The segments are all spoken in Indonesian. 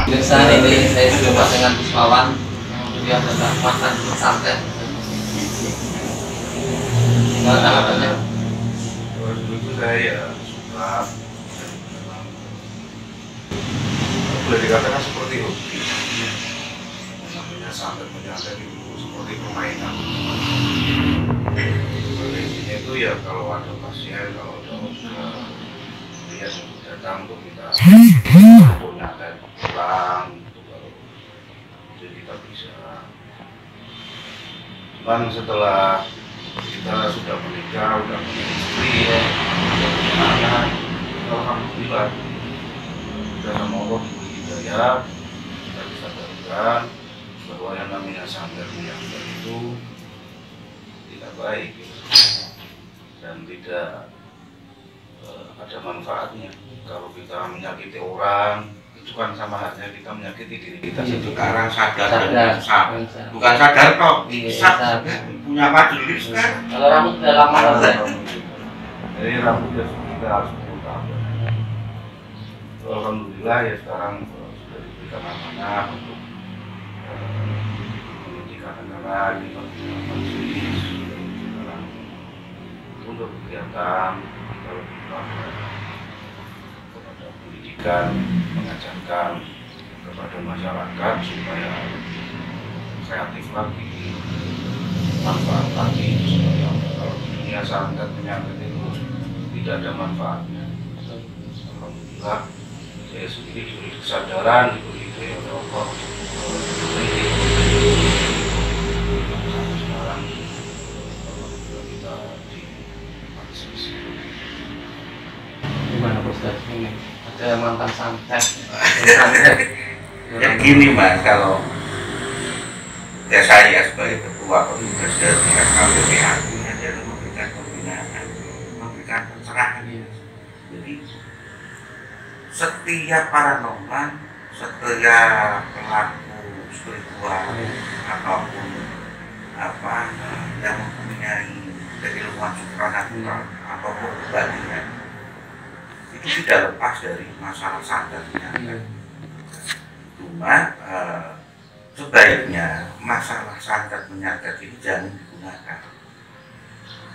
Biasa ini saya juga dengan Puspawan yang dia adalah mantan pesantren. Gimana katanya? Dulu itu saya suka, boleh dikatakan seperti hobi. Namanya santet itu seperti permainan. Intinya itu ya kalau ada pasien, kalau ada klien yang datang untuk kita punya dan pulang, kalau jadi kita bisa. Cuman setelah kita sudah menikah, sudah punya istri, punya anak, alhamdulillah kita sama Allah diberi hidayah, kita disadarkan bahwa yang namanya santet itu tidak baik dan tidak ada manfaatnya. Kalau kita menyakiti orang, itu kan sama halnya kita menyakiti diri kita sendiri. Sekarang sadar dan bukan sadar kok, punya majelis kan. Kalau rambut udah lama jadi rambutnya kita harus berubah. Alhamdulillah ya sekarang sudah diberikan amanah untuk pendidikan anak di majelis, untuk kegiatan kalau kita kepada pendidikan, mengajarkan kepada masyarakat supaya kreatif lagi, manfaat lagi, supaya kalau di dunia santet penyakit itu tidak ada manfaatnya. Alhamdulillah saya sendiri diberi kesadaran, diberi hidayah oleh Allah. Sekarang kita di majelis. Gimana Ustaz ini? Ada mantan santet. Ya gini Mas, kalau ya saya sebagai ketua petugas dari KPPAK ini adalah memberikan pembinaan, memberikan pencerahan. Jadi setiap paranormal, setiap pelaku spiritual ataupun apa yang mempunyai keilmuan supranatural ataupun kebatinan itu tidak lepas dari masalah santetnya. Cuma sebaiknya masalah santet menyantet ini jangan digunakan.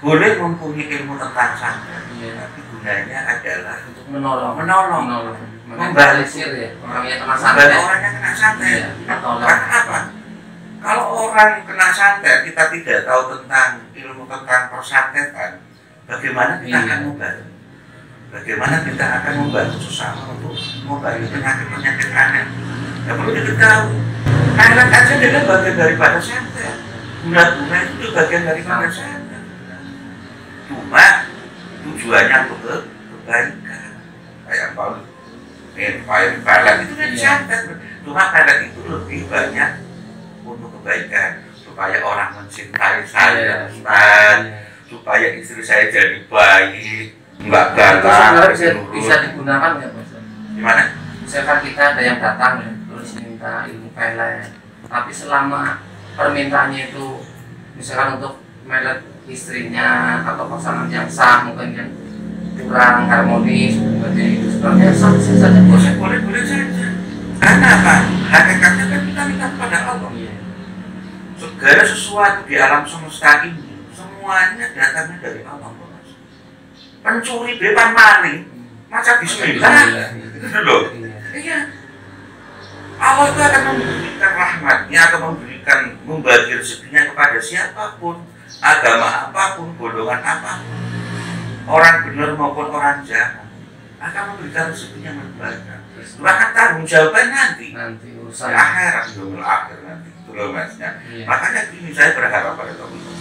Boleh mempunyai ilmu tentang santet, tapi gunanya adalah untuk menolong, membalisir ya orang yang kena santet. Orang yang kena santet. Karena apa? Kalau orang kena santet kita tidak tahu tentang ilmu tentang persantetan, bagaimana kita akan membantu? Bagaimana kita akan membantu sesama untuk mengobati penyakit-penyakit aneh? Ya perlu diketahui. Anak aja adalah bagian daripada santet. Guna-guna itu bagian daripada santet. Cuma tujuannya untuk kebaikan. Kayak pelet itu kan santet. Cuma pelet itu lebih banyak untuk kebaikan. Supaya orang mencintai saya, supaya istri saya jadi baik. Enggak galak. Bisa digunakan nggak Mas? Gimana? Misalkan kita ada yang datang ya, terus minta ilmu pelet, tapi selama permintaannya itu misalkan untuk melet istrinya atau pasangan yang sah, mungkin yang kurang harmonis, seperti itu sebenarnya sah saja boleh saja. Karena apa? Hakikatnya kan kita minta kepada Allah. Segala sesuatu di alam semesta ini semuanya datangnya dari Allah. Pencuri beban maling, macam bismillah, itu loh. Iya. Allah itu akan memberikan rahmatnya atau membagi rezekinya kepada siapapun, agama apapun, golongan apapun, orang benar maupun orang jahat, akan memberikan rezekinya yang berbahagia. Bahkan tanggung jawabnya nanti urusan akhirat, dunia akhir nanti, itu loh Masnya. Makanya ini saya berharap pada teman-teman,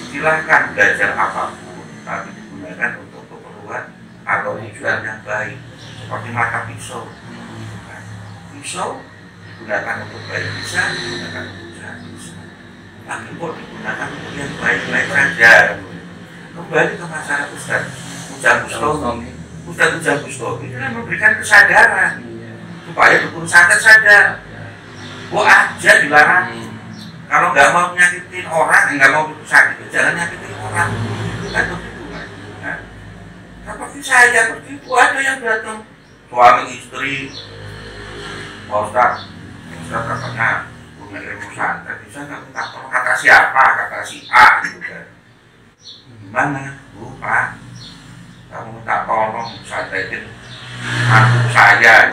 silahkan belajar apapun, tapi digunakan untuk keperluan atau tujuan yang baik, seperti mata pisau. Pisau digunakan untuk baik bisa, digunakan untuk jahat bisa. Tapi kok digunakan untuk yang baik-baik saja. Kembali ke masalah Ustaz Ujang Bustami. Ustaz Ujang Bustami itu memberikan kesadaran supaya dukun santet sadar. Kok aja dilarang? Kalau nggak mau nyakitin orang, nggak mau sakit, jangan nyakitin orang. Kan begitu. Seperti saya begitu, ada yang datang suami istri Ustaz katanya punya ilmu santet, bisa nggak minta tolong kata siapa, kata si A gitu kan. Gimana? Lupa. Kamu minta tolong santetin aku saya.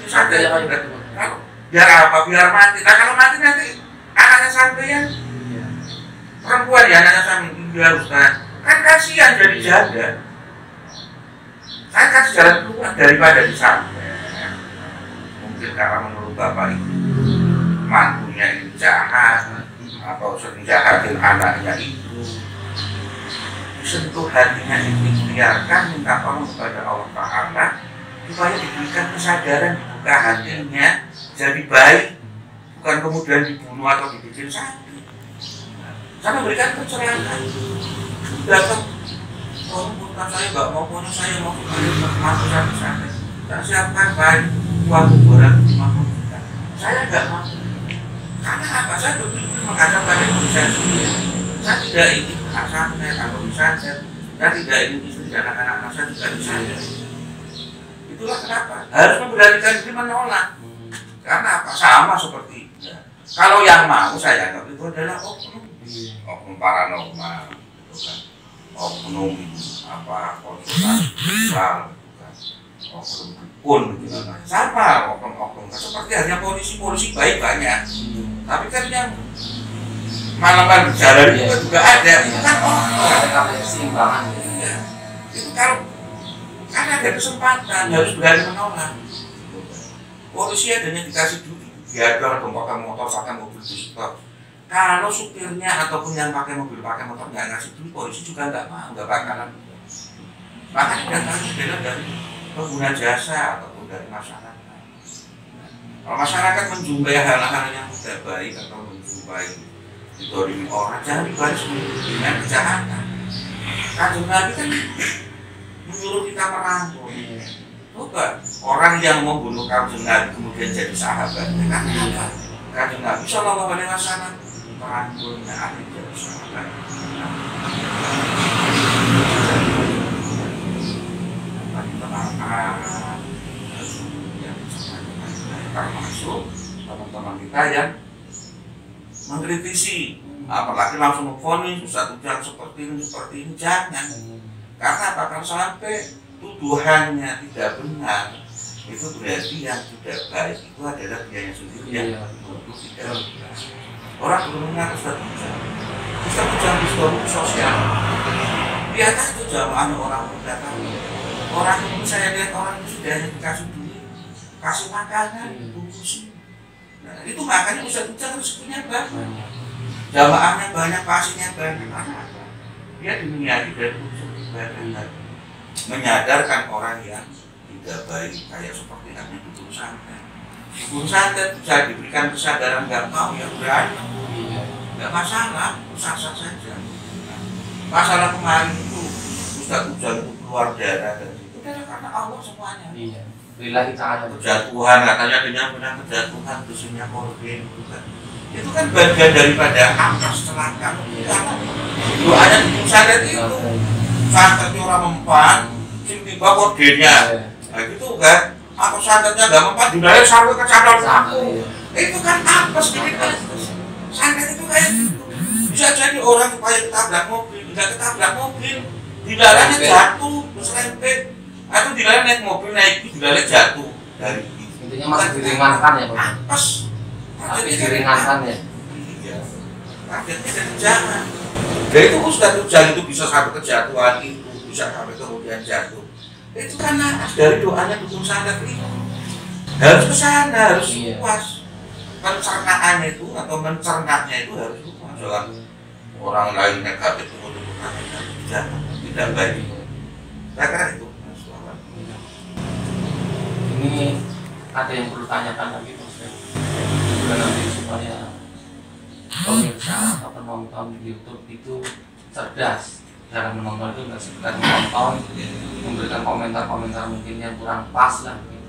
Santet ya kan? Kalau biar apa? Biar mati. Nah kalau mati nanti anaknya sampean, perempuan ya anaknya sampean biar Ustaz. Kan kasihan jadi jaga. Saya kasih jalan keluar daripada disampean. Mungkin karena menurut Bapak itu mantunya ini jahat atau sering jahatin anaknya itu, disentuh hatinya itu, biarkan minta tolong kepada Allah Ta'ala supaya diberikan kesadaran, dibuka hatinya jadi baik, bukan kemudian dibunuh atau dibikin sakit. Saya berikan pencerahan, datang tolong bukan saya nggak mau, pokoknya saya mau mantu saya tak siapkan baik uang kuburan 50 juta, saya nggak mau. Karena apa? Saya berpikir menghadap pada diri saya sendiri. Saya tidak ingin anak santet atau disantet. Saya tidak ingin istri dan anak-anak saya juga disantet. Itulah kenapa harus memberanikan diri menolak. Karena apa? Sama seperti itu. Kalau yang mau saya anggap itu adalah oknum paranormal, gitu kan. Oknum apa konsultan sosial, oknum dukun, gitu kan. Sama oknum seperti hanya polisi baik banyak. Tapi kan yang malam-malam berjalan itu juga ada, itu kan ada keseimbangan. Ya. Itu kalau kan ada kesempatan harus berani menolak. Polisi adanya dikasih duit, biar orang pakai motor, pakai mobil di stop. Kalau supirnya ataupun yang pakai mobil, pakai motor nggak ngasih duit, polisi juga nggak mau, nggak bakalan. Makanya datangnya adalah dari pengguna jasa ataupun dari masyarakat. Kalau masyarakat menjumpai hal-hal yang tidak baik atau menjumpai didolimi orang, jangan dibalas dengan kejahatan. Kanjeng Nabi kan menyuruh kita merangkul. Coba orang yang membunuh Kanjeng Nabi kemudian jadi sahabat, kan apa? Kanjeng Nabi Shallallahu Alaihi Wasallam merangkulnya ahli jadi sahabat. Termasuk teman-teman kita yang mengkritisi, apalagi langsung memvonis satu jam seperti ini, jangan. Karena apa? Kalau sampai tuduhannya tidak benar, itu berarti yang tidak baik itu adalah dianya sendiri yang tidak benar. Orang belum mengaku Ustaz Ujang di sosial, di atas itu jamaahnya orang datang. Orang itu saya lihat orang itu sudah dikasih duit, kasih makanan, bungkusin. Nah, itu makanya Ustaz Ujang rezekinya banyak, jamaahnya banyak, pasiennya banyak. Dia diniati dari unsur ibadah, menyadarkan orang yang tidak baik kayak seperti hanya dukun santet. Dukun santet bisa diberikan kesadaran, nggak mau ya berani, nggak masalah, sah-sah saja. Masalah kemarin itu Ustaz Ujang itu keluar darah dan itu karena Allah semuanya. Iya. Bila kita ada kejatuhan, katanya dengan benar kejatuhan, dusunnya korban itu kan bagian daripada ampas celaka. Doanya dukun santet itu santetnya orang mempan, sing tiba korbannya, nah gitu kan. Apa santetnya nggak mempan, dinilai sarwa kecandol aku. Itu kan ampas sedikit kan. Santet itu kayak gitu. Bisa jadi orang supaya ketabrak mobil, nggak ketabrak mobil, dilarangnya jatuh, terus lempet. Atau dilarang naik mobil, naik itu dilarang jatuh dari itu. Intinya masih diringankan ya Pak? Ampas. Tapi diringankan ya? Iya. Targetnya jadi jangan. Jadi itu Ustaz Ujang itu bisa sampai kejatuhan itu, bisa sampai kemudian jatuh. Itu karena dari doanya dukun santet itu. Harus ke sana, harus puas. Pencernaannya itu atau mencernanya itu harus puas. Jangan orang lain negatif kemudian tidak baik. Saya kira itu. Ini ada yang perlu tanyakan lagi Mas. Juga nanti supaya pemirsa atau penonton YouTube itu cerdas. Cara menonton itu nggak sekedar menonton, memberikan komentar-komentar mungkin yang kurang pas lah gitu.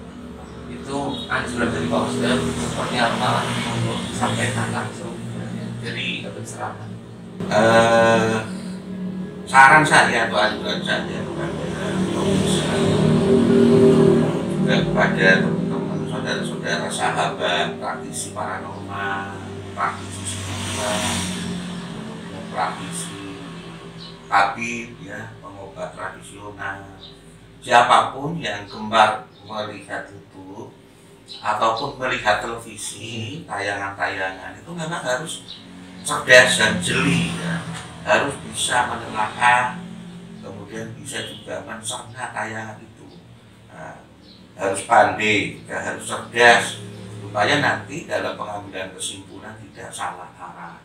Itu anjuran dari Bapak sudah seperti apa untuk sampaikan langsung. Jadi dapat serangan. Saran saya atau anjuran saya kepada teman-teman saudara-saudara para sahabat, praktisi paranormal, praktisi spiritual, praktisi tabib, ya, pengobat tradisional, siapapun yang gemar melihat itu ataupun melihat televisi, tayangan-tayangan itu memang harus cerdas dan jeli, ya. Harus bisa menelaah, kemudian bisa juga mencerna tayangan itu. Nah, harus pandai, ya, harus cerdas supaya nanti dalam pengambilan kesimpulan tidak salah arah.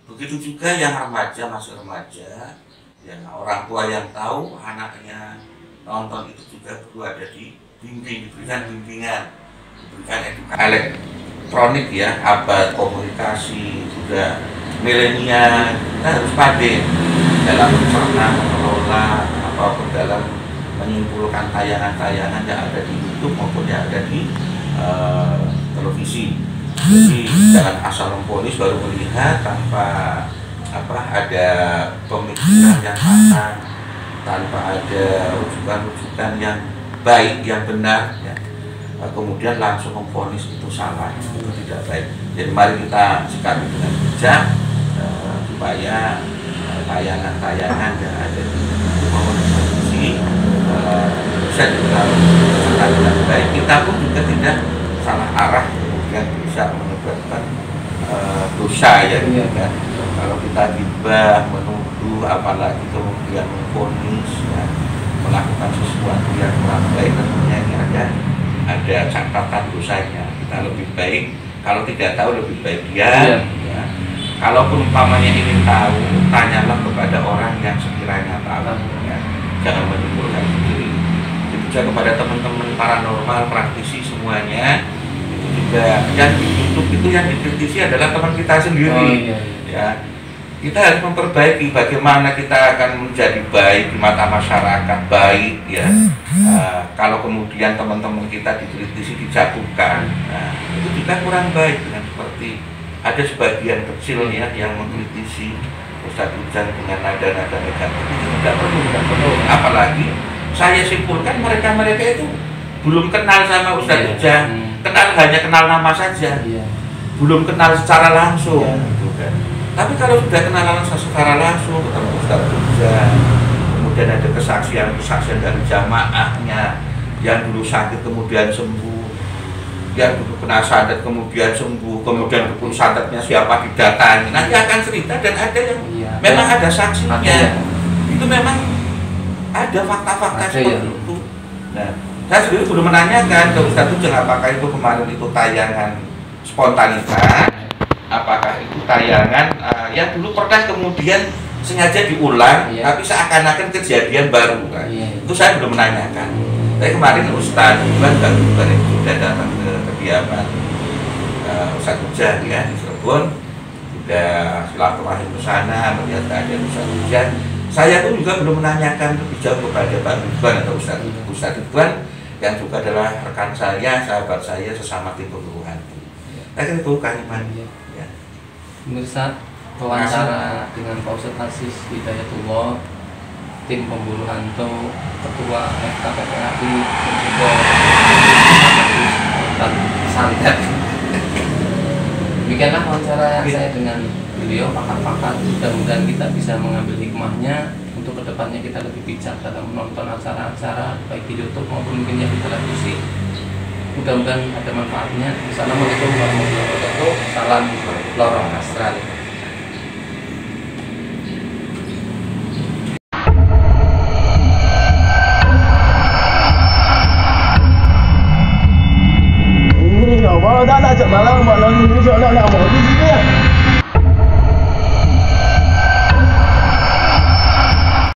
Begitu juga yang remaja, masih remaja, ya, orang tua yang tahu anaknya nonton itu juga perlu ada dibimbing, diberikan bimbingan, diberikan edukasi elektronik, ya, abad komunikasi sudah milenial, kita harus pandai dalam mencerna, mengelola, apapun dalam menyimpulkan tayangan-tayangan yang ada di YouTube maupun yang ada di televisi. Jadi jangan asal memponis baru melihat tanpa ada pemikiran yang matang, tanpa ada rujukan-rujukan yang baik, yang benar, ya. Kemudian langsung memponis itu salah, itu tidak baik. Jadi mari kita sikapi dengan bijak supaya tayangan-tayangan yang ada di televisi bisa dilakukan dengan baik. Kita pun juga tidak salah arah, kemudian bisa menyebabkan dosa, ya, kan. Kalau kita gibah, menuduh, apalagi kemudian memvonis, ya, melakukan sesuatu yang kurang baik, tentunya ini ada catatan dosanya. Kita lebih baik, kalau tidak tahu lebih baik diam, ya. Kalaupun umpamanya ingin tahu, tanyalah kepada orang yang sekiranya tahu, ya. Jangan menimbulkan sendiri. Itu juga kepada teman-teman paranormal, praktisi semuanya, itu juga yang di YouTube itu yang dikritisi adalah teman kita sendiri. Ya, kita harus memperbaiki bagaimana kita akan menjadi baik di mata masyarakat, baik, ya. Kalau kemudian teman-teman kita dikritisi, dijatuhkan, nah, itu juga kurang baik. Dengan seperti ada sebagian kecil, ya, yang mengkritisi Ustadz Ujang dengan nada-nada negatif, itu tidak perlu. Apalagi saya simpulkan mereka itu belum kenal sama Ustadz Ujang, hanya kenal nama saja, belum kenal secara langsung, gitu kan. Tapi kalau sudah kenal secara langsung, ketemu Ustadz Ujang, kemudian ada kesaksian dari jamaahnya yang dulu sakit kemudian sembuh, yang dulu kena santet kemudian sembuh, kemudian dukun santetnya siapa didatangi, nanti akan cerita dan ada yang memang ada saksinya, itu memang ada fakta-fakta seperti itu. Nah, saya sendiri belum menanyakan ke Ustadz Ujang apakah itu kemarin itu tayangan spontanitas, apakah itu tayangan yang dulu pernah kemudian sengaja diulang, tapi seakan-akan kejadian baru, kan? Itu saya belum menanyakan. Tapi kemarin Ustadz baru sudah datang ke kediaman Ustadz Ujang, ya, di Cirebon, sudah silaturahim ke sana melihat keadaan Ustadz Ujang. Saya pun juga belum menanyakan lebih jauh kepada Pak Ridwan atau Ustadz Ridwan yang juga adalah rekan saya, sahabat saya, sesama tim pemburu hantu. Saya itu kan Iman, ya. Pemirsa, wawancara dengan Pak Ustadz Aziz Hidayatullah, tim pemburu hantu, ketua FKPPAI, dan juga santet. Demikianlah wawancara saya dengan beliau, pakar-pakar. Mudah-mudahan kita bisa mengambil hikmahnya untuk kedepannya kita lebih bijak dalam menonton acara-acara baik di YouTube maupun mungkin di televisi. Mudah-mudahan ada manfaatnya. Assalamualaikum warahmatullahi wabarakatuh. Salam lorong astral.